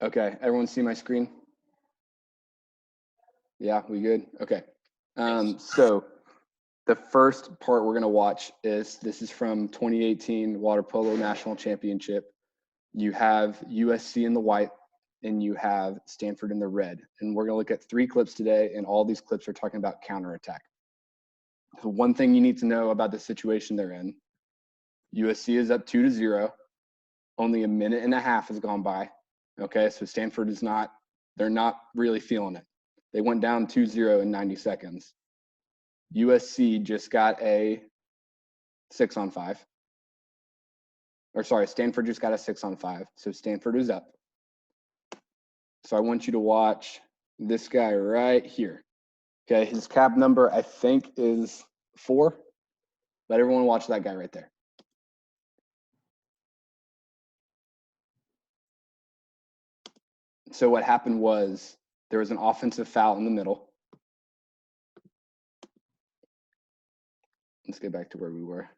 Okay, everyone see my screen? Yeah, we good? Okay. So the first part we're gonna watch is, this is from 2018 Water Polo National Championship. You have USC in the white and you have Stanford in the red. And we're gonna look at 3 clips today, and all these clips are talking about counterattack. So one thing you need to know about the situation they're in, USC is up 2-0. Only a minute and a half has gone by. Okay, so Stanford is not, they're not really feeling it. They went down 2-0 in 90 seconds. USC just got a 6-on-5. Or sorry, Stanford just got a 6-on-5. So Stanford is up. So I want you to watch this guy right here. Okay, his cab number I think is 4. Let everyone watch that guy right there. So what happened was there was an offensive foul in the middle. Let's get back to where we were.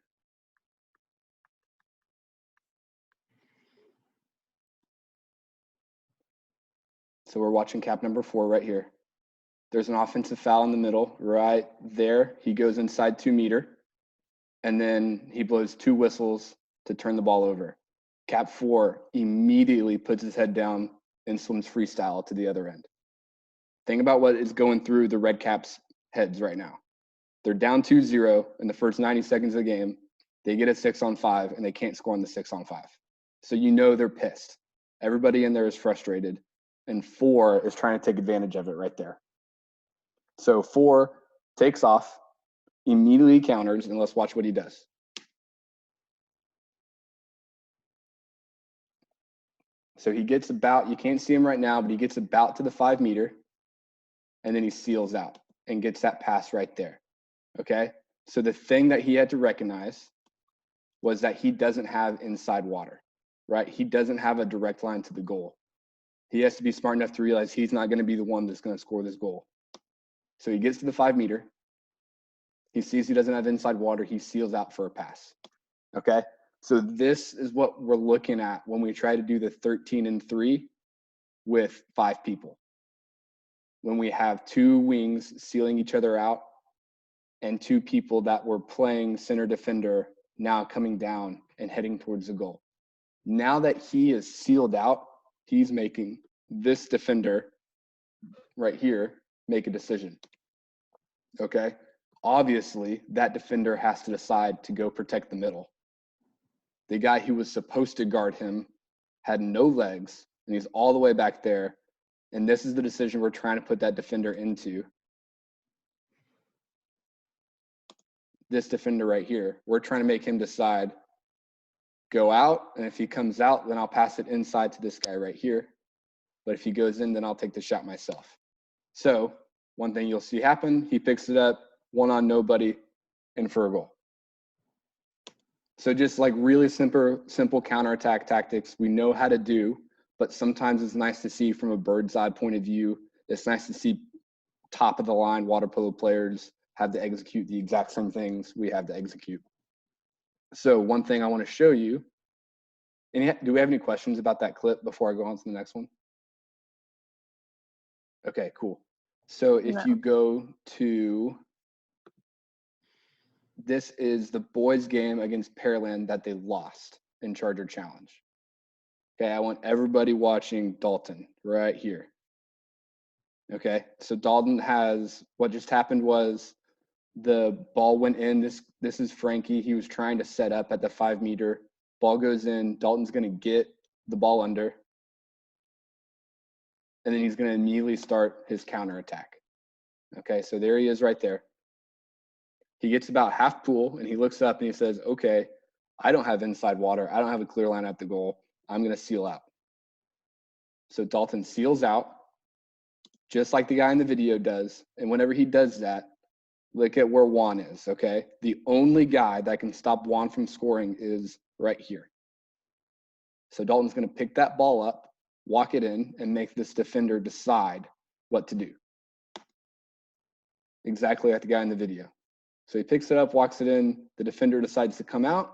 So we're watching cap number 4 right here. There's an offensive foul in the middle right there. He goes inside 2 meter, and then he blows 2 whistles to turn the ball over. Cap 4 immediately puts his head down and swims freestyle to the other end. Think about what is going through the red caps' heads right now. They're down 2-0 in the first 90 seconds of the game. They get a 6-on-5 and they can't score on the 6-on-5. So you know they're pissed. Everybody in there is frustrated, and 4 is trying to take advantage of it right there. So 4 takes off, immediately counters, and let's watch what he does. So he gets about, you can't see him right now, but he gets about to the 5 meter, and then he seals out and gets that pass right there. Okay? So the thing that he had to recognize was that he doesn't have inside water, right? He doesn't have a direct line to the goal. He has to be smart enough to realize he's not going to be the one that's going to score this goal. So he gets to the 5 meter. He sees he doesn't have inside water. He seals out for a pass. Okay? So this is what we're looking at when we try to do the 13-3 with 5 people. When we have 2 wings sealing each other out and 2 people that were playing center defender now coming down and heading towards the goal. Now that he is sealed out, he's making this defender right here make a decision. Okay? Obviously, that defender has to decide to go protect the middle. The guy who was supposed to guard him had no legs, and he's all the way back there. And this is the decision we're trying to put that defender into. This defender right here, we're trying to make him decide, go out, and if he comes out, then I'll pass it inside to this guy right here. But if he goes in, then I'll take the shot myself. So one thing you'll see happen, he picks it up, 1 on nobody, and for a goal. So just like really simple counterattack tactics we know how to do, but sometimes it's nice to see from a bird's eye point of view. It's nice to see top of the line water polo players have to execute the exact same things we have to execute. So one thing I want to show you, do we have any questions about that clip before I go on to the next one? Okay, cool. So if you go to, this is the boys game against Pearland that they lost in Charger Challenge. Okay, I want everybody watching Dalton right here. Okay, so Dalton has, what just happened was the ball went in. This is Frankie. He was trying to set up at the 5 meter. Ball goes in. Dalton's going to get the ball under. And then he's going to immediately start his counterattack. Okay, so there he is right there. He gets about half pool, and he looks up and he says, okay, I don't have inside water. I don't have a clear line at the goal. I'm going to seal out. So Dalton seals out, just like the guy in the video does. And whenever he does that, look at where Juan is, okay? The only guy that can stop Juan from scoring is right here. So Dalton's going to pick that ball up, walk it in, and make this defender decide what to do. Exactly like the guy in the video. So he picks it up, walks it in, the defender decides to come out,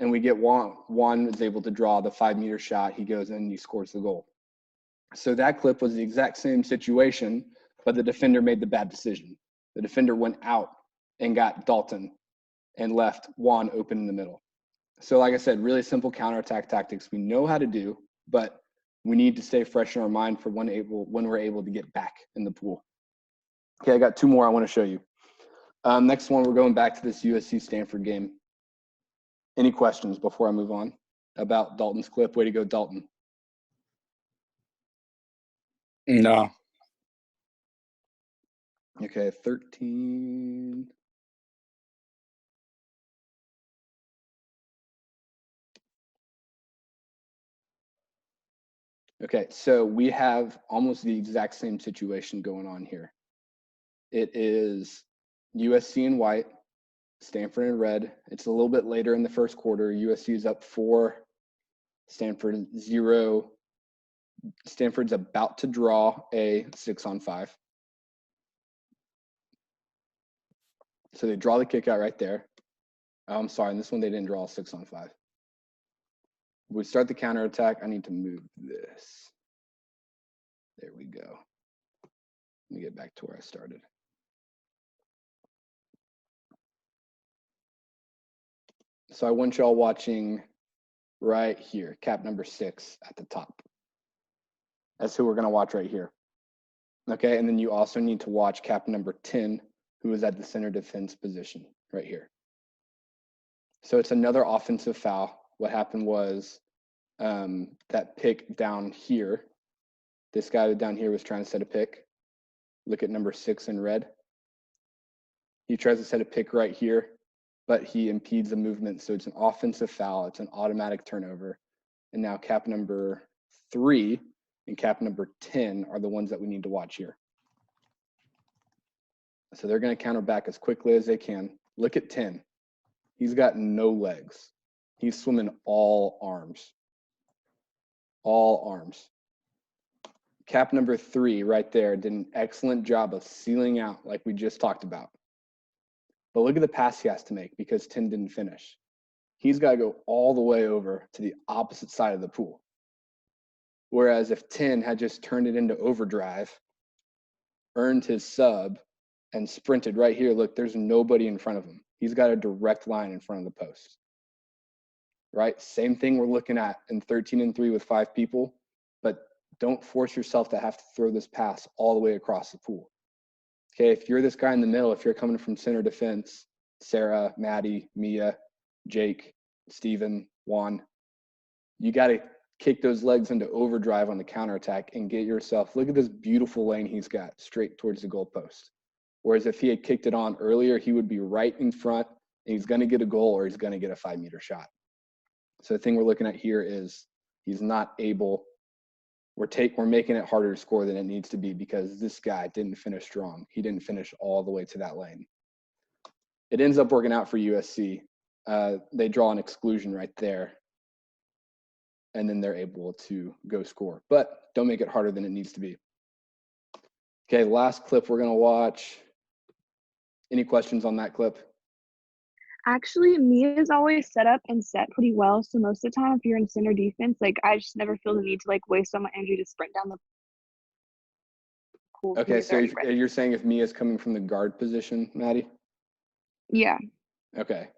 and we get Juan. Juan is able to draw the 5 meter shot. He goes in and he scores the goal. So that clip was the exact same situation, but the defender made the bad decision. The defender went out and got Dalton and left Juan open in the middle. So like I said, really simple counterattack tactics we know how to do, but we need to stay fresh in our mind for when we're able to get back in the pool. Okay, I got two more I want to show you. Next one, we're going back to this USC Stanford game. Any questions before I move on about Dalton's clip? Way to go, Dalton. No. Okay, 13. Okay, so we have almost the exact same situation going on here. It is USC in white, Stanford in red. It's a little bit later in the first quarter. USC is up 4, Stanford 0. Stanford's about to draw a 6-on-5. So they draw the kick out right there. Oh, I'm sorry, in this one they didn't draw a 6-on-5. We start the counterattack. I need to move this. There we go. Let me get back to where I started. So I want y'all watching right here, cap number 6 at the top. That's who we're going to watch right here. Okay, and then you also need to watch cap number 10, who is at the center defense position right here. So it's another offensive foul. What happened was that pick down here, this guy down here was trying to set a pick. Look at number 6 in red. He tries to set a pick right here, but he impedes the movement. So it's an offensive foul. It's an automatic turnover. And now cap number 3 and cap number 10 are the ones that we need to watch here. So they're going to counter back as quickly as they can. Look at 10. He's got no legs. He's swimming all arms. All arms. Cap number 3 right there did an excellent job of sealing out like we just talked about. But look at the pass he has to make because 10 didn't finish. He's got to go all the way over to the opposite side of the pool. Whereas if 10 had just turned it into overdrive, earned his sub, and sprinted right here, look, there's nobody in front of him. He's got a direct line in front of the post. Right? Same thing we're looking at in 13 and 3 with 5 people, but don't force yourself to have to throw this pass all the way across the pool. Okay, if you're this guy in the middle, if you're coming from center defense, Sarah, Maddie, Mia, Jake, Steven, Juan, you got to kick those legs into overdrive on the counterattack and get yourself, look at this beautiful lane he's got straight towards the goalpost. Whereas if he had kicked it on earlier, he would be right in front and he's going to get a goal or he's going to get a 5-meter shot. So the thing we're looking at here is he's not able, we're making it harder to score than it needs to be because this guy didn't finish strong. He didn't finish all the way to that lane. It ends up working out for USC. They draw an exclusion right there, and then they're able to go score. But don't make it harder than it needs to be. Okay, last clip we're going to watch. Any questions on that clip? Actually, Mia's always set up and set pretty well. So most of the time, if you're in center defense, like I just never feel the need to like waste all my energy to sprint down the pool. Okay, so you're saying if Mia's coming from the guard position, Maddie? Yeah. Okay.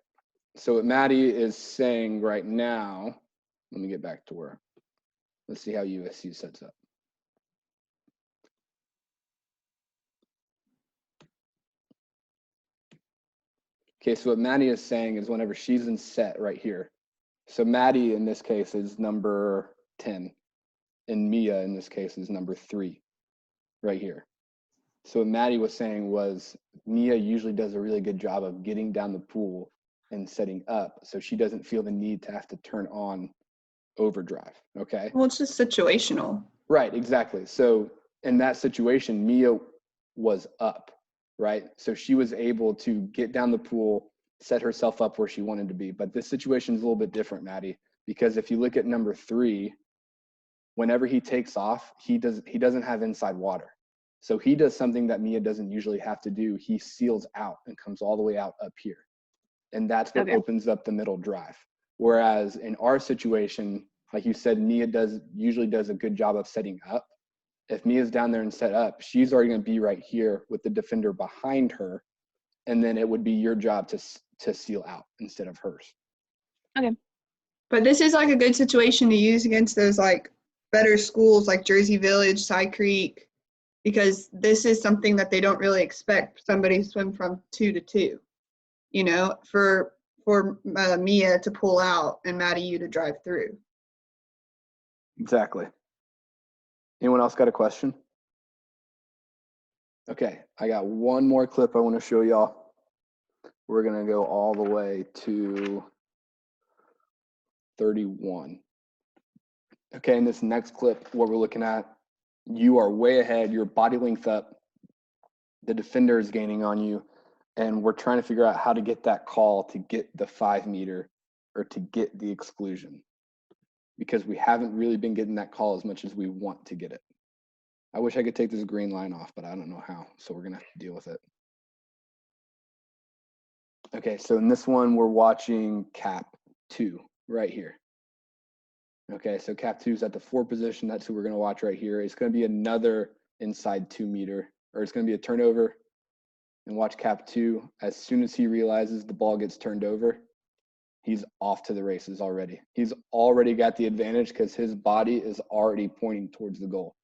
So what Maddie is saying right now, let me get back to where. Let's see how USC sets up. Okay, so what Maddie is saying is whenever she's in set right here. So Maddie in this case is number 10, and Mia in this case is number 3 right here. So what Maddie was saying was Mia usually does a really good job of getting down the pool and setting up, so she doesn't feel the need to have to turn on overdrive, okay? Well, it's just situational. Right, exactly. So in that situation, Mia was up, right? So she was able to get down the pool, set herself up where she wanted to be. But this situation is a little bit different, Maddie, because if you look at number 3, whenever he takes off, he doesn't have inside water. So he does something that Mia doesn't usually have to do. He seals out and comes all the way out up here. And that's what opens up the middle drive. Whereas in our situation, like you said, Mia usually does a good job of setting up. If Mia's down there and set up, she's already going to be right here with the defender behind her, and then it would be your job to seal out instead of hers. Okay. But this is like a good situation to use against those like better schools like Jersey Village, Side Creek, because this is something that they don't really expect somebody to swim from 2 to 2, you know, for Mia to pull out and Maddie you to drive through. Exactly. Anyone else got a question? Okay, I got one more clip I want to show y'all. We're going to go all the way to 31. Okay, in this next clip, what we're looking at, you are way ahead, your body length up, the defender is gaining on you, and we're trying to figure out how to get that call to get the 5 meter or to get the exclusion, because we haven't really been getting that call as much as we want to get it. I wish I could take this green line off, but I don't know how, so we're gonna have to deal with it. Okay, so in this one, we're watching cap 2 right here. Okay, so cap 2 is at the 4 position. That's who we're gonna watch right here. It's gonna be another inside 2 meter, or it's gonna be a turnover. And watch cap 2, as soon as he realizes the ball gets turned over, he's off to the races already. He's already got the advantage because his body is already pointing towards the goal.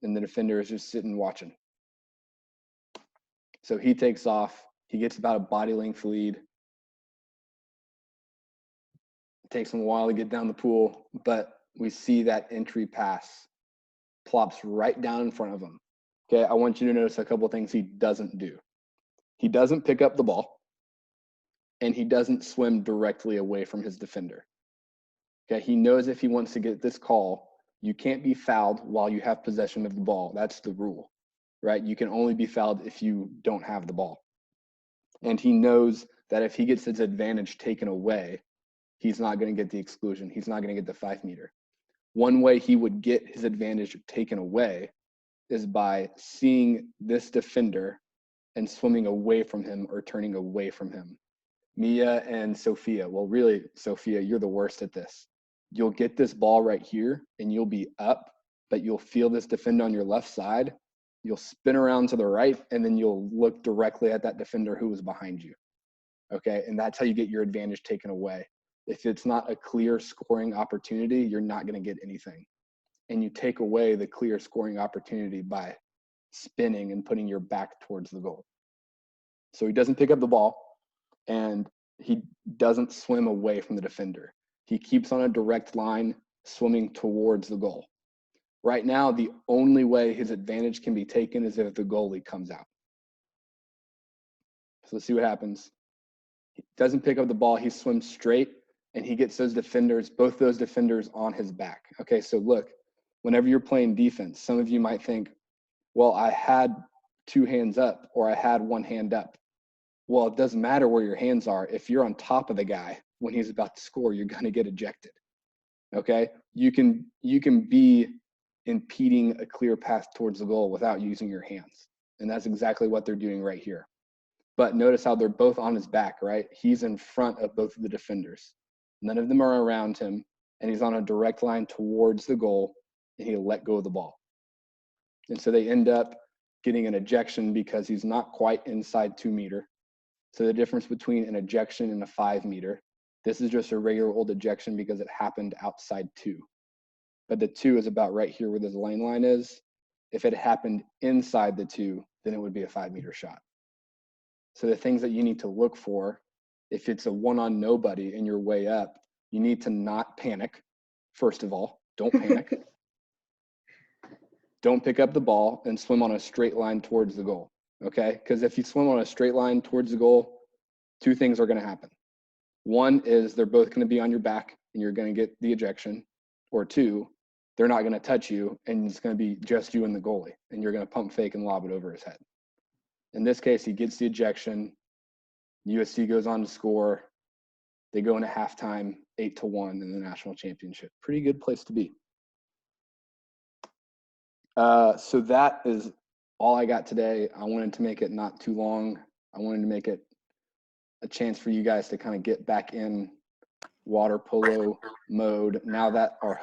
And the defender is just sitting watching. So he takes off. He gets about a body length lead. It takes him a while to get down the pool, but we see that entry pass plops right down in front of him. Okay, I want you to notice a couple of things he doesn't do. He doesn't pick up the ball, and he doesn't swim directly away from his defender. Okay, he knows if he wants to get this call, you can't be fouled while you have possession of the ball. That's the rule, right? You can only be fouled if you don't have the ball. And he knows that if he gets his advantage taken away, he's not going to get the exclusion. He's not going to get the 5 meter. One way he would get his advantage taken away is by seeing this defender and swimming away from him or turning away from him. Mia and Sophia, well, really, Sophia, you're the worst at this. You'll get this ball right here and you'll be up, but you'll feel this defender on your left side. You'll spin around to the right, and then you'll look directly at that defender who was behind you. Okay, and that's how you get your advantage taken away. If it's not a clear scoring opportunity, you're not going to get anything. And you take away the clear scoring opportunity by spinning and putting your back towards the goal. So he doesn't pick up the ball, and he doesn't swim away from the defender. He keeps on a direct line, swimming towards the goal. Right now, the only way his advantage can be taken is if the goalie comes out. So let's see what happens. He doesn't pick up the ball, he swims straight, and he gets those defenders, both those defenders, on his back. Okay, so look, whenever you're playing defense, some of you might think, well, I had 2 hands up or I had 1 hand up. Well, it doesn't matter where your hands are. If you're on top of the guy when he's about to score, you're going to get ejected. Okay, you can be impeding a clear path towards the goal without using your hands, and that's exactly what they're doing right here. But notice how they're both on his back, right? He's in front of both of the defenders. None of them are around him, and he's on a direct line towards the goal, and he let go of the ball. And so they end up getting an ejection because he's not quite inside 2 meter. So the difference between an ejection and a 5 meter, this is just a regular old ejection because it happened outside 2. But the 2 is about right here where this lane line is. If it happened inside the 2, then it would be a 5 meter shot. So the things that you need to look for, if it's a one on nobody and you're way up, you need to not panic. First of all, don't panic. Don't pick up the ball and swim on a straight line towards the goal, okay? Because if you swim on a straight line towards the goal, 2 things are going to happen. One is they're both going to be on your back and you're going to get the ejection. Or 2, they're not going to touch you and it's going to be just you and the goalie, and you're going to pump fake and lob it over his head. In this case, he gets the ejection. USC goes on to score. They go into halftime 8-1 in the national championship. Pretty good place to be. So that is all I got today. I wanted to make it not too long. I wanted to make it a chance for you guys to kind of get back in water polo mode now that our